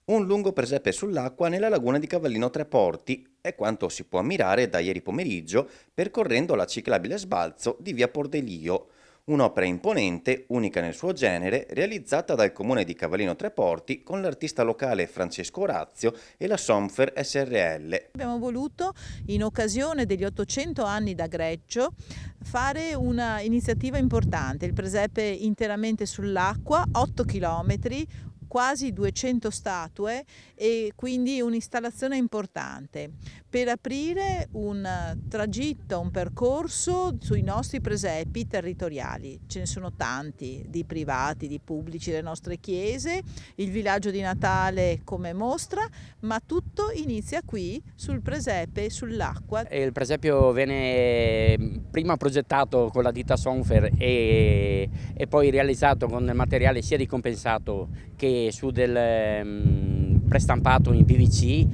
Un lungo presepe sull'acqua nella laguna di Cavallino Tre Porti è quanto si può ammirare da ieri pomeriggio percorrendo la ciclabile sbalzo di via Pordelio, un'opera imponente, unica nel suo genere, realizzata dal comune di Cavallino Tre Porti con l'artista locale Francesco Orazio e la Somfer SRL. Abbiamo voluto, in occasione degli 800 anni da Greccio, fare una iniziativa importante, il presepe interamente sull'acqua, 8 chilometri, quasi 200 statue e quindi un'installazione importante per aprire un tragitto, un percorso sui nostri presepi territoriali. Ce ne sono tanti, di privati, di pubblici, le nostre chiese, il villaggio di Natale come mostra, ma tutto inizia qui sul presepe, sull'acqua. Il presepio venne prima progettato con la ditta Somfer e poi realizzato con del materiale sia di compensato che su del prestampato in PVC.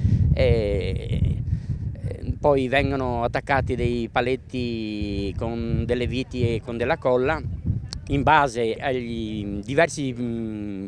Poi vengono attaccati dei paletti con delle viti e con della colla in base agli diversi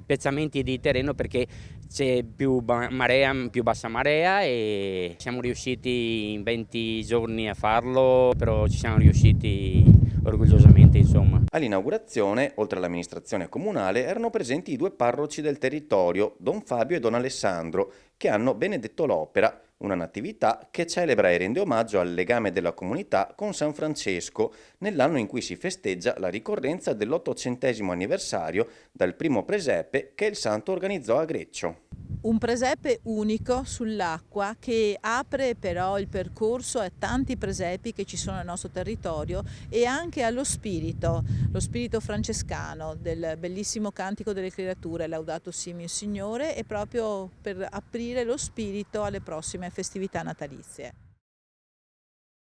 piazzamenti di terreno, perché c'è più marea, più bassa marea, e siamo riusciti in 20 giorni a farlo, però ci siamo riusciti orgogliosamente, insomma. All'inaugurazione, oltre all'amministrazione comunale, erano presenti i due parroci del territorio, Don Fabio e Don Alessandro, che hanno benedetto l'opera, una natività che celebra e rende omaggio al legame della comunità con San Francesco, nell'anno in cui si festeggia la ricorrenza dell'800° anniversario dal primo presepe che il santo organizzò a Greccio. Un presepe unico sull'acqua che apre però il percorso a tanti presepi che ci sono nel nostro territorio e anche allo spirito, lo spirito francescano del bellissimo cantico delle creature, Laudato si mio Signore, e proprio per aprire lo spirito alle prossime festività natalizie.